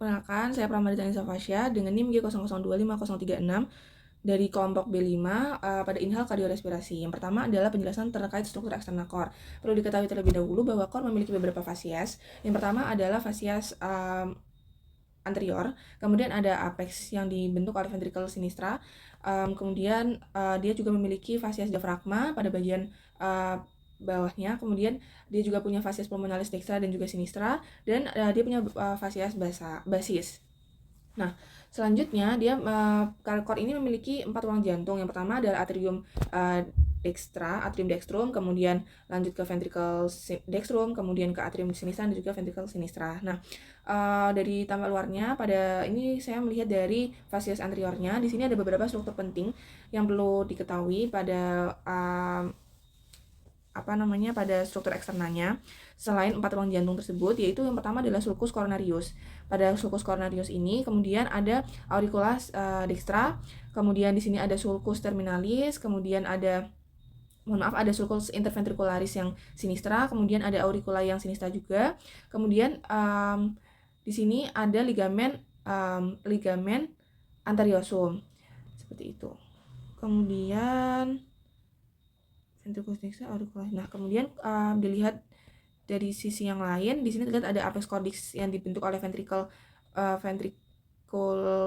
Perkenalkan, saya Pramadita Nisa Fasya dengan NIM G00250036 dari kelompok B5 pada inhal kardiorespirasi. Yang pertama adalah penjelasan terkait struktur eksternal core. Perlu diketahui terlebih dahulu bahwa core memiliki beberapa fasies. Yang pertama adalah fasies anterior, kemudian ada apex yang dibentuk oleh ventricle sinistra, kemudian dia juga memiliki fasies diafragma pada bagian bawahnya, kemudian dia juga punya fasies pulmonalis dextra dan juga sinistra, dan dia punya fasies basis. Nah, selanjutnya dia core ini memiliki 4 ruang jantung. Yang pertama adalah atrium dextra, atrium dextrum, kemudian lanjut ke ventricle dextrum, kemudian ke atrium sinistra dan juga ventricle sinistra. Nah, dari tampak luarnya pada ini saya melihat dari fasies anteriornya. Di sini ada beberapa struktur penting yang perlu diketahui pada pada struktur eksternalnya selain 4 ruang jantung tersebut, yaitu yang pertama adalah sulcus coronarius. Pada sulcus coronarius ini kemudian ada auricula dextra, kemudian di sini ada sulcus terminalis, kemudian ada sulcus interventricularis yang sinistra, kemudian ada auricula yang sinistra juga. Kemudian di sini ada ligamen anteriosum seperti itu. Kemudian ventriculus dextra auricula. Nah, kemudian dilihat dari sisi yang lain, di sini terlihat ada apex cordis yang dibentuk oleh ventricle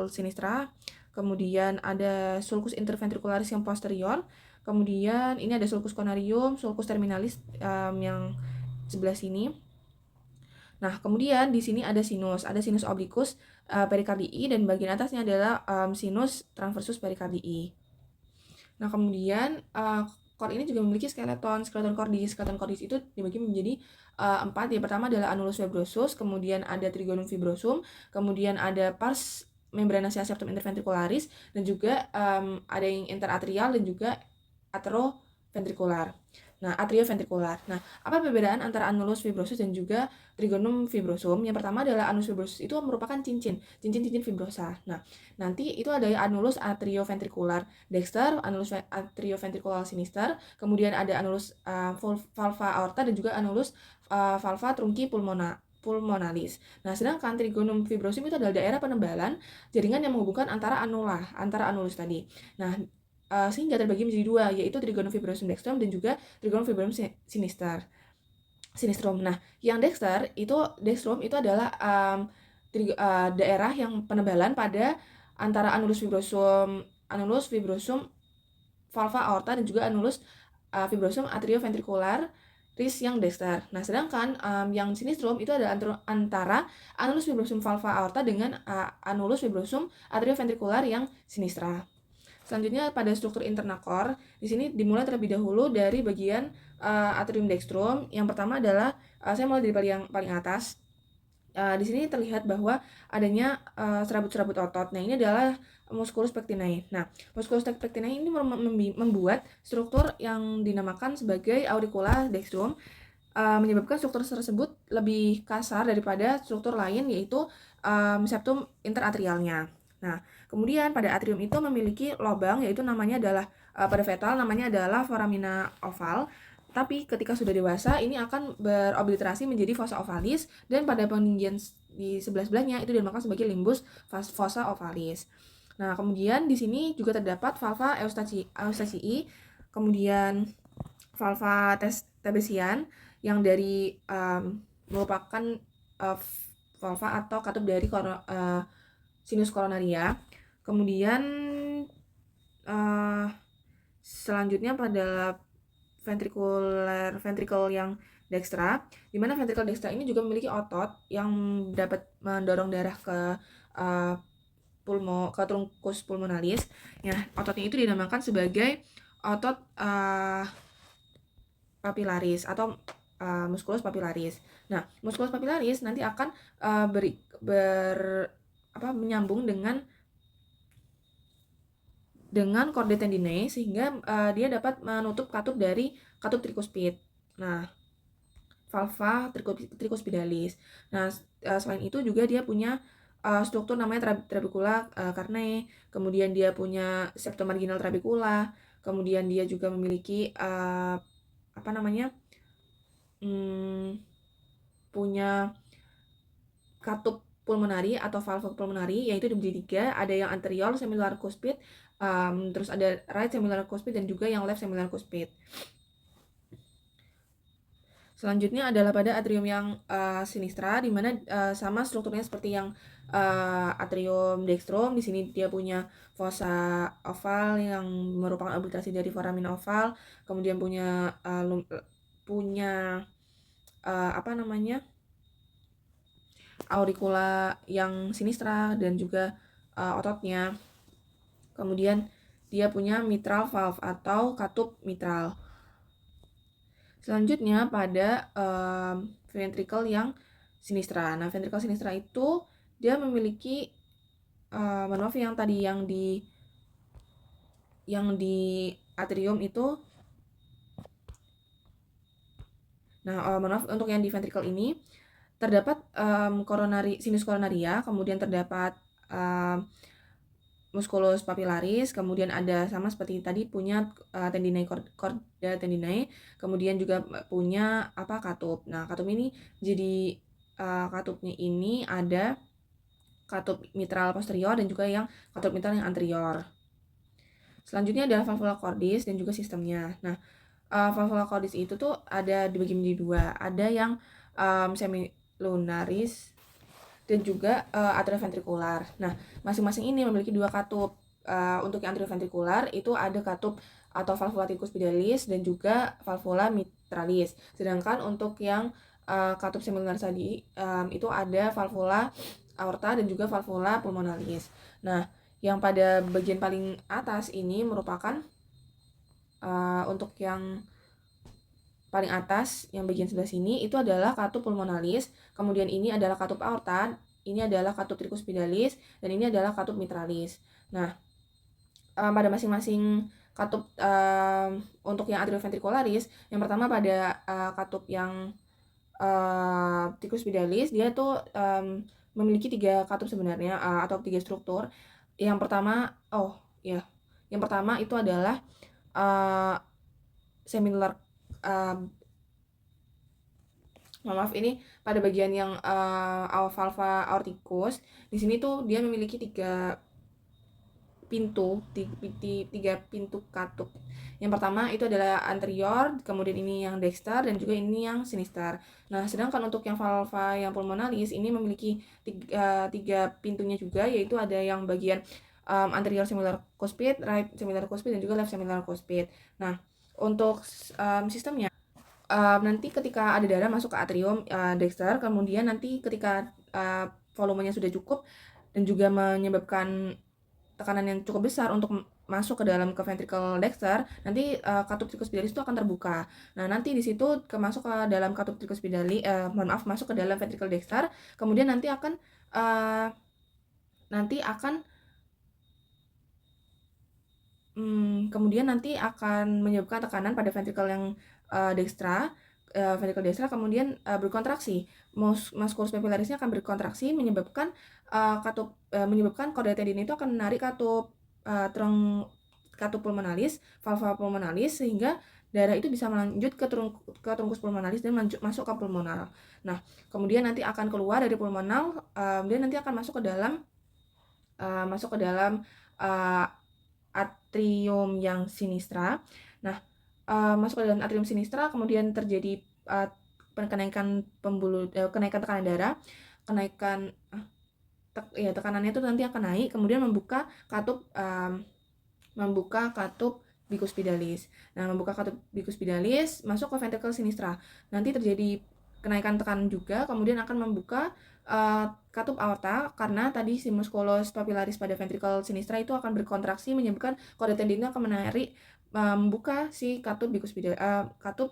sinistra. Kemudian ada sulcus interventricularis yang posterior. Kemudian ini ada sulcus coronarium, sulcus terminalis yang sebelah sini. Nah, kemudian di sini ada sinus obliquus pericardii, dan bagian atasnya adalah sinus transversus pericardii. Nah, kemudian core ini juga memiliki skeleton cordis. Skeleton cordis itu dibagi menjadi 4. Yang pertama adalah annulus fibrosus, kemudian ada trigonum fibrosum, kemudian ada pars membranacea septum interventricularis, dan juga ada yang interatrial dan juga atrioventrikular. Nah, atrioventrikular. Nah, apa perbedaan antara annulus fibrosus dan juga trigonum fibrosum? Yang pertama adalah annulus fibrosus itu merupakan cincin fibrosa. Nah, nanti itu ada annulus atrioventrikular dexter, annulus atrioventrikular sinister, kemudian ada annulus valva aorta dan juga annulus valva trunki pulmonalis. Nah, sedangkan trigonum fibrosum itu adalah daerah penebalan jaringan yang menghubungkan antara annulus tadi. Nah, sehingga terbagi menjadi 2, yaitu trigonum fibrosum dextrum dan juga trigonum fibrosum sinistrum. Nah, yang dextrum itu adalah daerah yang penebalan pada antara annulus fibrosum valva aorta dan juga annulus fibrosum atrioventricularis yang dexter. Nah, sedangkan yang sinistrum itu adalah antara annulus fibrosum valva aorta dengan annulus fibrosum atrioventricular yang sinistra. Selanjutnya pada struktur internal core, di sini dimulai terlebih dahulu dari bagian atrium dextrum. Yang pertama adalah saya mulai dari yang paling atas. Di sini terlihat bahwa adanya serabut-serabut otot. Nah, ini adalah musculus pectinae. Nah, musculus pectinae ini membuat struktur yang dinamakan sebagai auricula dextrum, menyebabkan struktur tersebut lebih kasar daripada struktur lain, yaitu septum interatrialnya. Nah, kemudian pada atrium itu memiliki lubang, yaitu namanya adalah pada fetal namanya adalah foramina oval. Tapi ketika sudah dewasa ini akan berobliterasi menjadi fossa ovalis, dan pada peninggian di sebelah-sebelahnya itu dinamakan sebagai limbus fossa ovalis. Nah, kemudian di sini juga terdapat valva eustachii, kemudian valva Tebesian yang dari merupakan valva atau katup dari sinus coronaria. Kemudian selanjutnya pada ventricle yang dextra, di mana ventricle dextra ini juga memiliki otot yang dapat mendorong darah ke trunkus pulmonalis. Nah, ototnya itu dinamakan sebagai otot papilaris atau musculus papilaris. Nah, musculus papilaris nanti akan menyambung dengan chordae tendinae, sehingga dia dapat menutup katup dari katup trikuspid. Nah, valva tricuspidalis. Nah, selain itu juga dia punya struktur namanya trabecula carneae, kemudian dia punya septum marginal trabecula, kemudian dia juga memiliki punya katup pulmonari atau valve pulmonari, yaitu dibagi 3, ada yang anterior semilunar cuspid, terus ada right semilunar cuspid dan juga yang left semilunar cuspid. Selanjutnya adalah pada atrium yang sinistra, di mana sama strukturnya seperti yang atrium dextrum. Di sini dia punya fossa oval yang merupakan obliterasi dari foramen oval, kemudian punya auricula yang sinistra dan juga ototnya. Kemudian dia punya mitral valve atau katup mitral. Selanjutnya pada ventricle yang sinistra. Nah, ventricle sinistra itu dia memiliki maaf yang tadi yang di atrium itu. Nah, maaf untuk yang di ventricle ini terdapat sinus coronaria, kemudian terdapat musculus papillaris, kemudian ada sama seperti tadi punya tendinae chorda tendinae, kemudian juga punya katup. Nah, katup ini jadi katupnya ini ada katup mitral posterior dan juga yang katup mitral yang anterior. Selanjutnya adalah valvula cordis dan juga sistemnya. Nah, valvula cordis itu tuh ada dibagi menjadi 2. Ada yang semilunaris dan juga atrioventrikular. Nah, masing-masing ini memiliki 2 katup. Untuk yang atrioventrikular itu ada katup atau valvula tricuspidalis dan juga valvula mitralis. Sedangkan untuk yang katup semilunaris tadi itu ada valvula aorta dan juga valvula pulmonalis. Nah, yang pada bagian paling atas ini merupakan untuk yang paling atas yang bagian sebelah sini itu adalah katup pulmonalis, kemudian ini adalah katup aorta, ini adalah katup tricuspidalis, dan ini adalah katup mitralis. Nah, pada masing-masing katup untuk yang atrioventricularis, yang pertama pada katup yang tricuspidalis, dia tuh memiliki 3 katup sebenarnya atau 3 struktur. Yang pertama, yang pertama itu adalah semilunar ini pada bagian yang valva aorticus. Di sini tuh dia memiliki 3 pintu katup. Yang pertama itu adalah anterior, kemudian ini yang dexter dan juga ini yang sinister. Nah, sedangkan untuk yang valva yang pulmonalis ini memiliki 3 pintunya juga, yaitu ada yang bagian anterior semilunar cuspid, right semilunar cuspid dan juga left semilunar cuspid. Nah, untuk sistemnya nanti ketika ada darah masuk ke atrium dexter, kemudian nanti ketika volumenya sudah cukup dan juga menyebabkan tekanan yang cukup besar untuk masuk ke dalam ventricle dexter, nanti katup tricuspidalis itu akan terbuka. Nah, nanti di situ masuk ke dalam katup tricuspidalis, masuk ke dalam ventricle dexter, kemudian nanti akan menyebabkan tekanan pada ventricle yang ventricle dextra, kemudian berkontraksi. Musculus papillarisnya akan berkontraksi menyebabkan chorda tendina itu akan menarik katup pulmonalis, valva pulmonalis, sehingga darah itu bisa melanjut ke trunkus pulmonalis dan masuk ke pulmonal. Nah, kemudian nanti akan keluar dari pulmonal dan nanti akan masuk ke dalam atrium yang sinistra. Nah, masuk ke dalam atrium sinistra, kemudian terjadi kenaikan tekanan darah, tekanannya itu nanti akan naik, kemudian membuka katup bicuspidalis. Nah, membuka katup bicuspidalis masuk ke ventricle sinistra. Nanti terjadi kenaikan tekanan juga, kemudian akan membuka katup aorta, karena tadi si musculus papillaris pada ventricle sinistra itu akan berkontraksi menyebabkan chorda tendina akan menarik membuka si katup katup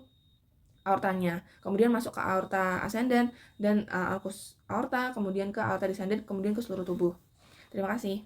aortanya, kemudian masuk ke aorta ascendens dan arcus aorta, kemudian ke aorta descendens, kemudian ke seluruh tubuh. Terima kasih.